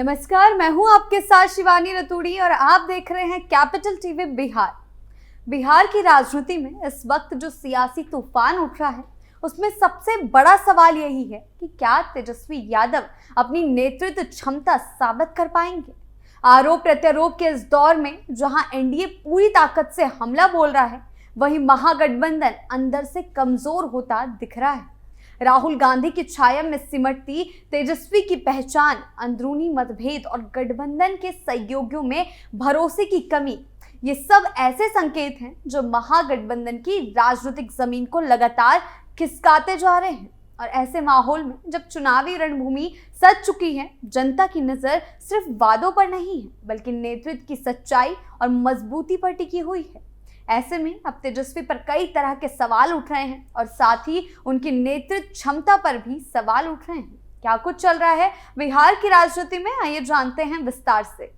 नमस्कार, मैं हूं आपके साथ शिवानी रतूड़ी और आप देख रहे हैं कैपिटल टीवी बिहार। बिहार की राजनीति में इस वक्त जो सियासी तूफान उठ रहा है उसमें सबसे बड़ा सवाल यही है कि क्या तेजस्वी यादव अपनी नेतृत्व क्षमता साबित कर पाएंगे। आरोप प्रत्यारोप के इस दौर में जहां एनडीए पूरी ताकत से हमला बोल रहा है, वहीं महागठबंधन अंदर से कमजोर होता दिख रहा है। राहुल गांधी की छाया में सिमटती तेजस्वी की पहचान अंदरूनी मतभेद और गठबंधन के सहयोगियों में भरोसे की कमी, ये सब ऐसे संकेत हैं जो महागठबंधन की राजनीतिक जमीन को लगातार खिसकाते जा रहे हैं। और ऐसे माहौल में जब चुनावी रणभूमि सज चुकी है, जनता की नजर सिर्फ वादों पर नहीं है बल्कि नेतृत्व की सच्चाई और मजबूती पर टिकी हुई है। ऐसे में अब तेजस्वी पर कई तरह के सवाल उठ रहे हैं और साथ ही उनकी नेतृत्व क्षमता पर भी सवाल उठ रहे हैं। क्या कुछ चल रहा है बिहार की राजनीति में, आइए जानते हैं विस्तार से।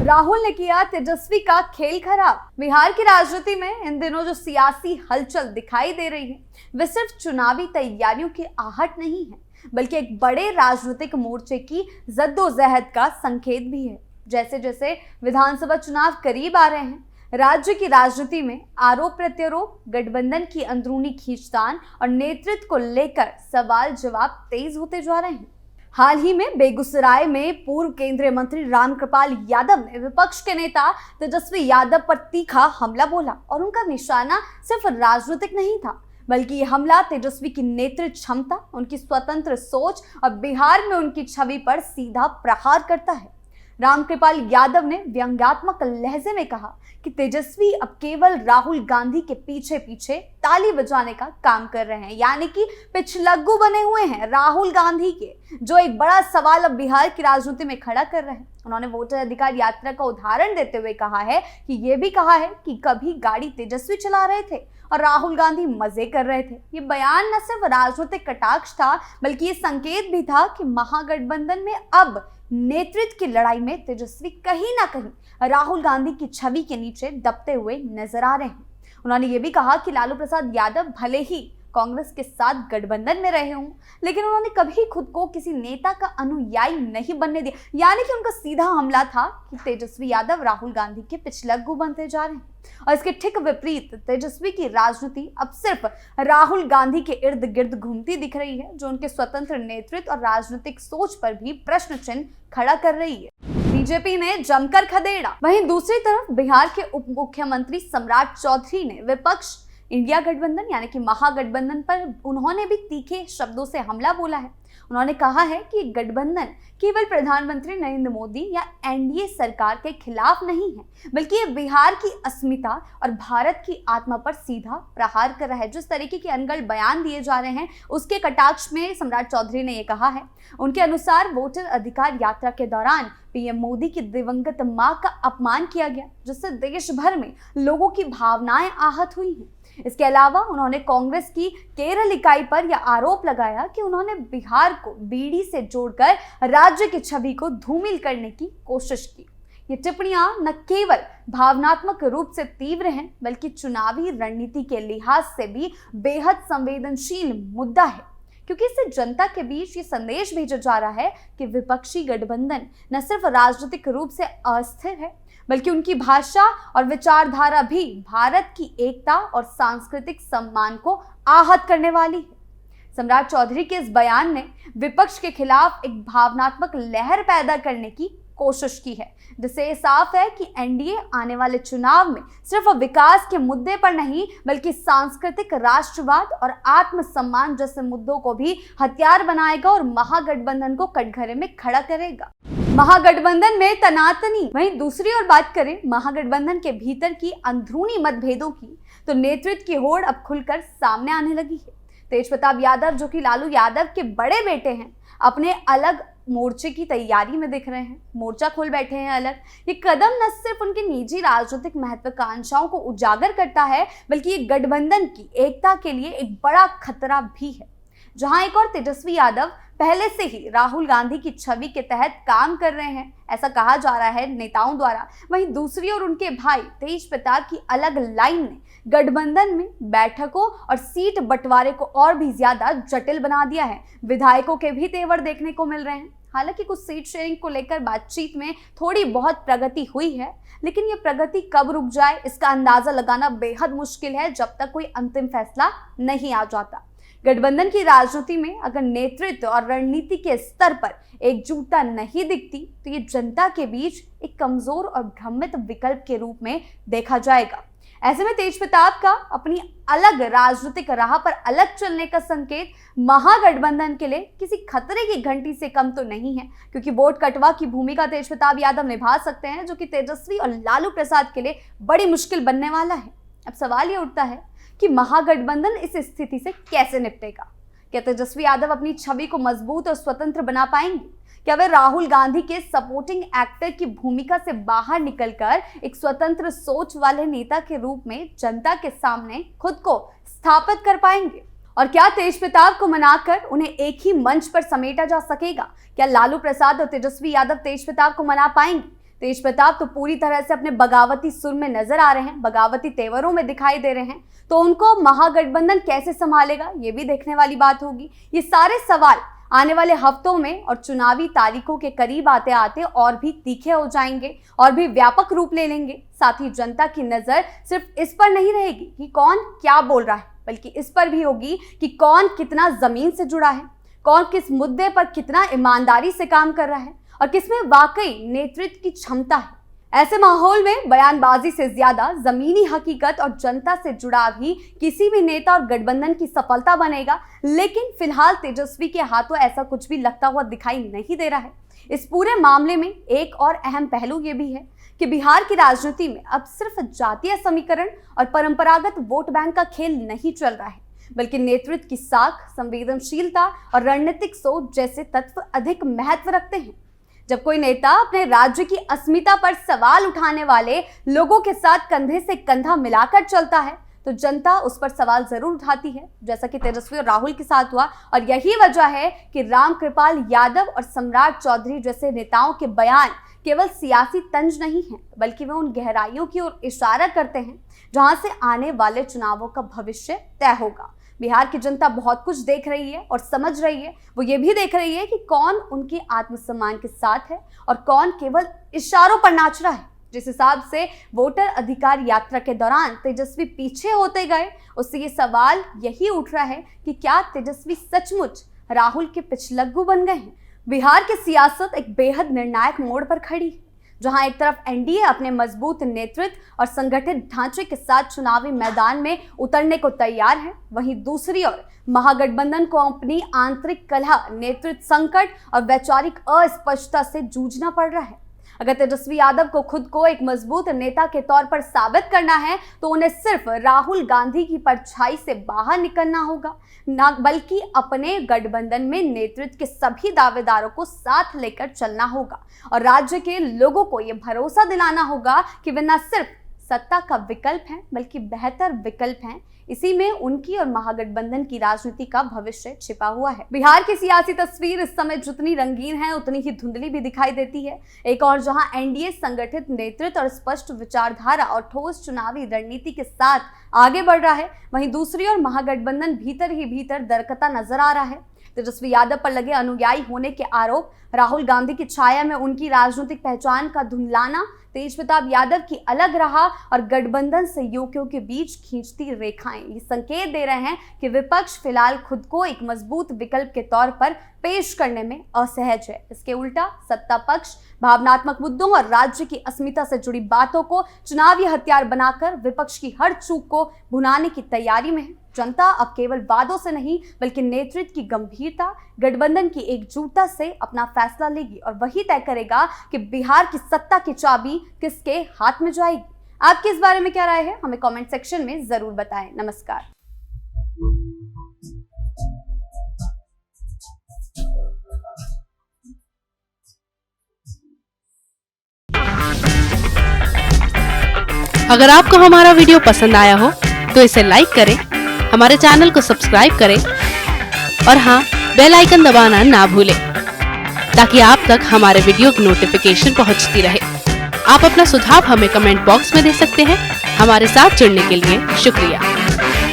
राहुल ने किया तेजस्वी का खेल खराब। बिहार की राजनीति में इन दिनों जो सियासी हलचल दिखाई दे रही है वे सिर्फ चुनावी तैयारियों की आहट नहीं है बल्कि एक बड़े राजनीतिक मोर्चे की जद्दोजहद का संकेत भी है। जैसे जैसे विधानसभा चुनाव करीब आ रहे हैं, राज्य की राजनीति में आरोप प्रत्यारोप, गठबंधन की अंदरूनी खींचतान और नेतृत्व को लेकर सवाल जवाब तेज होते जा रहे हैं। हाल ही में बेगूसराय में पूर्व केंद्रीय मंत्री रामकृपाल यादव ने विपक्ष के नेता तेजस्वी यादव पर तीखा हमला बोला और उनका निशाना सिर्फ राजनीतिक नहीं था बल्कि ये हमला तेजस्वी की नेतृत्व क्षमता, उनकी स्वतंत्र सोच और बिहार में उनकी छवि पर सीधा प्रहार करता है। रामकृपाल यादव ने व्यंग्यात्मक लहजे में कहा कि तेजस्वी अब केवल राहुल गांधी के पीछे पीछे ताली बजाने का काम कर रहे हैं, यानी कि पिछलग्गू बने हुए हैं राहुल गांधी के, जो एक बड़ा सवाल अब बिहार की राजनीति में खड़ा कर रहे हैं। उन्होंने वोटर अधिकार यात्रा का उदाहरण देते हुए कहा है कि ये भी कहा है कि कभी गाड़ी तेजस्वी चला रहे थे और राहुल गांधी मजे कर रहे थे। ये बयान न सिर्फ राजनीतिक कटाक्ष था बल्कि ये संकेत भी था कि महागठबंधन में अब नेतृत्व की लड़ाई में तेजस्वी कहीं ना कहीं राहुल गांधी की छवि के नीचे दबते हुए नजर आ रहे हैं। उन्होंने ये भी कहा कि लालू प्रसाद यादव भले ही कांग्रेस के साथ गठबंधन में रहे हों, लेकिन उन्होंने कभी खुद को किसी नेता का अनुयायी नहीं बनने दिया, यानी कि उनका सीधा हमला था कि तेजस्वी यादव राहुल गांधी के पिछलग्गू बनते जा रहे हैं। और इसके ठीक विपरीत तेजस्वी की राजनीति अब सिर्फ राहुल गांधी के इर्द गिर्द घूमती दिख रही है, जो उनके स्वतंत्र नेतृत्व और राजनीतिक सोच पर भी प्रश्न चिन्ह खड़ा कर रही है। बीजेपी ने जमकर खदेड़ा। वहीं दूसरी तरफ बिहार के उप मुख्यमंत्री सम्राट चौधरी ने विपक्ष इंडिया गठबंधन यानी कि महागठबंधन पर उन्होंने भी तीखे शब्दों से हमला बोला है। उन्होंने कहा है कि गठबंधन केवल प्रधानमंत्री नरेंद्र मोदी या एनडीए सरकार के खिलाफ नहीं है बल्कि ये बिहार की अस्मिता और भारत की आत्मा पर सीधा प्रहार कर रहा है। जिस तरीके के अनगढ़ बयान दिए जा रहे हैं उसके कटाक्ष में सम्राट चौधरी ने ये कहा है। उनके अनुसार वोटर अधिकार यात्रा के दौरान पीएम मोदी की दिवंगत मां का अपमान किया गया, जिससे देश भर में लोगों की भावनाएं आहत हुई हैं। इसके अलावा उन्होंने कांग्रेस की केरल इकाई पर यह आरोप लगाया कि उन्होंने बिहार को बीड़ी से जोड़कर राज्य की छवि को धूमिल करने की कोशिश की। ये टिप्पणियां न केवल भावनात्मक रूप से तीव्र हैं बल्कि चुनावी रणनीति के लिहाज से भी बेहद संवेदनशील मुद्दा है, क्योंकि इससे जनता के बीच ये संदेश भेजा जा रहा है कि विपक्षी गठबंधन न सिर्फ राजनीतिक रूप से अस्थिर है बल्कि उनकी भाषा और विचारधारा भी भारत की एकता और सांस्कृतिक सम्मान को आहत करने वाली है। सम्राट चौधरी के इस बयान ने विपक्ष के खिलाफ एक भावनात्मक लहर पैदा करने की कोशिश की है, जिससे ये साफ है कि एनडीए आने वाले चुनाव में सिर्फ विकास के मुद्दे पर नहीं बल्कि सांस्कृतिक राष्ट्रवाद और आत्मसम्मान जैसे मुद्दों को भी हथियार बनाएगा और महागठबंधन को कटघरे में खड़ा करेगा। महागठबंधन में तनातनी। वहीं दूसरी ओर बात करें महागठबंधन के भीतर की अंदरूनी मतभेदों की, तो नेतृत्व की होड़ अब खुलकर सामने आने लगी है। तेजप्रताप यादव, जो कि लालू यादव के बड़े बेटे हैं, अपने अलग मोर्चे की तैयारी में दिख रहे हैं, मोर्चा खोल बैठे हैं अलग। ये कदम न सिर्फ उनकी निजी राजनीतिक महत्वाकांक्षाओं को उजागर करता है बल्कि ये गठबंधन की एकता के लिए एक बड़ा खतरा भी है। जहां एक और तेजस्वी यादव पहले से ही राहुल गांधी की छवि के तहत काम कर रहे हैं, ऐसा कहा जा रहा है नेताओं द्वारा, वहीं दूसरी ओर उनके भाई तेजप्रताप की अलग लाइन ने गठबंधन में बैठकों और सीट बंटवारे को और भी ज्यादा जटिल बना दिया है। विधायकों के भी तेवर देखने को मिल रहे हैं। हालांकि कुछ सीट शेयरिंग को लेकर बातचीत में थोड़ी बहुत प्रगति हुई है, लेकिन ये प्रगति कब रुक जाए इसका अंदाजा लगाना बेहद मुश्किल है जब तक कोई अंतिम फैसला नहीं आ जाता। गठबंधन की राजनीति में अगर नेतृत्व और रणनीति के स्तर पर एकजुटता नहीं दिखती तो ये जनता के बीच एक कमजोर और भ्रमित विकल्प के रूप में देखा जाएगा। ऐसे में तेजप्रताप का अपनी अलग राजनीतिक राह पर अलग चलने का संकेत महागठबंधन के लिए किसी खतरे की घंटी से कम तो नहीं है, क्योंकि वोट कटवा की भूमिका तेजप्रताप यादव निभा सकते हैं, जो कि तेजस्वी और लालू प्रसाद के लिए बड़ी मुश्किल बनने वाला है। अब सवाल ये उठता है कि महागठबंधन इस स्थिति से कैसे निपटेगा। क्या तेजस्वी यादव अपनी छवि को मजबूत और स्वतंत्र बना पाएंगे? क्या वे राहुल गांधी के सपोर्टिंग एक्टर की भूमिका से बाहर निकलकर एक स्वतंत्र सोच वाले नेता के रूप में जनता के सामने खुद को स्थापित कर पाएंगे? और क्या तेजप्रताप को मनाकर उन्हें एक ही मंच पर समेटा जा सकेगा? क्या लालू प्रसाद और तेजस्वी यादव तेजप्रताप को मना पाएंगे? तेजप्रताप तो पूरी तरह से अपने बगावती सुर में नजर आ रहे हैं, बगावती तेवरों में दिखाई दे रहे हैं, तो उनको महागठबंधन कैसे संभालेगा ये भी देखने वाली बात होगी। ये सारे सवाल आने वाले हफ्तों में और चुनावी तारीखों के करीब आते आते और भी तीखे हो जाएंगे और भी व्यापक रूप ले लेंगे। साथ ही जनता की नजर सिर्फ इस पर नहीं रहेगी कि कौन क्या बोल रहा है, बल्कि इस पर भी होगी कि कौन कितना जमीन से जुड़ा है, कौन किस मुद्दे पर कितना ईमानदारी से काम कर रहा है और किसमें वाकई नेतृत्व की क्षमता है। ऐसे माहौल में बयानबाजी से ज्यादा जमीनी हकीकत और जनता से जुड़ाव ही किसी भी नेता और गठबंधन की सफलता बनेगा। लेकिन फिलहाल तेजस्वी के हाथों ऐसा कुछ भी लगता हुआ दिखाई नहीं दे रहा है। इस पूरे मामले में एक और अहम पहलू ये भी है कि बिहार की राजनीति में अब सिर्फ जातीय समीकरण और परंपरागत वोट बैंक का खेल नहीं चल रहा है, बल्कि नेतृत्व की साख, संवेदनशीलता और रणनीतिक सोच जैसे तत्व अधिक महत्व रखते हैं। जब कोई नेता अपने राज्य की अस्मिता पर सवाल उठाने वाले लोगों के साथ कंधे से कंधा मिलाकर चलता है तो जनता उस पर सवाल जरूर उठाती है, जैसा कि तेजस्वी और राहुल के साथ हुआ। और यही वजह है कि रामकृपाल यादव और सम्राट चौधरी जैसे नेताओं के बयान केवल सियासी तंज नहीं है, बल्कि वे उन गहराइयों की ओर इशारा करते हैं जहां से आने वाले चुनावों का भविष्य तय होगा। बिहार की जनता बहुत कुछ देख रही है और समझ रही है। वो ये भी देख रही है कि कौन उनके आत्मसम्मान के साथ है और कौन केवल इशारों पर नाच रहा है। जिस हिसाब से वोटर अधिकार यात्रा के दौरान तेजस्वी पीछे होते गए, उससे ये सवाल यही उठ रहा है कि क्या तेजस्वी सचमुच राहुल के पिछलग्गू बन गए हैं। बिहार की सियासत एक बेहद निर्णायक मोड़ पर खड़ी है, जहां एक तरफ एनडीए अपने मजबूत नेतृत्व और संगठित ढांचे के साथ चुनावी मैदान में उतरने को तैयार है, वहीं दूसरी ओर महागठबंधन को अपनी आंतरिक कलह, नेतृत्व संकट और वैचारिक अस्पष्टता से जूझना पड़ रहा है। अगर तेजस्वी यादव को खुद को एक मजबूत नेता के तौर पर साबित करना है तो उन्हें सिर्फ राहुल गांधी की परछाई से बाहर निकलना होगा, न बल्कि अपने गठबंधन में नेतृत्व के सभी दावेदारों को साथ लेकर चलना होगा और राज्य के लोगों को यह भरोसा दिलाना होगा कि वे न सिर्फ सत्ता का विकल्प हैं बल्कि बेहतर विकल्प हैं। इसी में उनकी और महागठबंधन की राजनीति का भविष्य छिपा हुआ है। बिहार की सियासी तस्वीर इस समय जितनी रंगीन है उतनी ही धुंधली भी दिखाई देती है। एक और जहां एनडीए संगठित नेतृत्व और स्पष्ट विचारधारा और ठोस चुनावी रणनीति के साथ आगे बढ़ रहा है, वहीं दूसरी ओर महागठबंधन भीतर ही भीतर दरकता नजर आ रहा है। तेजस्वी यादव पर लगे अनुयायी होने के आरोप, राहुल गांधी की छाया में उनकी राजनीतिक पहचान का धुंधलाना, तेजप्रताप यादव की अलग राह और गठबंधन सहयोगियों के बीच खींचती रेखाएं ये संकेत दे रहे हैं कि विपक्ष फिलहाल खुद को एक मजबूत विकल्प के तौर पर पेश करने में असहज है। इसके उल्टा सत्ता पक्ष भावनात्मक मुद्दों और राज्य की अस्मिता से जुड़ी बातों को चुनावी हथियार बनाकर विपक्ष की हर चूक को भुनाने की तैयारी में है। जनता अब केवल वादों से नहीं बल्कि नेतृत्व की गंभीरता, गठबंधन की एकजुटता से अपना फैसला लेगी और वही तय करेगा कि बिहार की सत्ता की चाबी किसके हाथ में जाएगी। आपकी इस बारे में क्या राय है, हमें कमेंट सेक्शन में जरूर बताएं। नमस्कार। अगर आपको हमारा वीडियो पसंद आया हो तो इसे लाइक करें, हमारे चैनल को सब्सक्राइब करें और हाँ, बेल आइकन दबाना ना भूलें ताकि आप तक हमारे वीडियो की नोटिफिकेशन पहुंचती रहे। आप अपना सुझाव हमें कमेंट बॉक्स में दे सकते हैं। हमारे साथ जुड़ने के लिए शुक्रिया।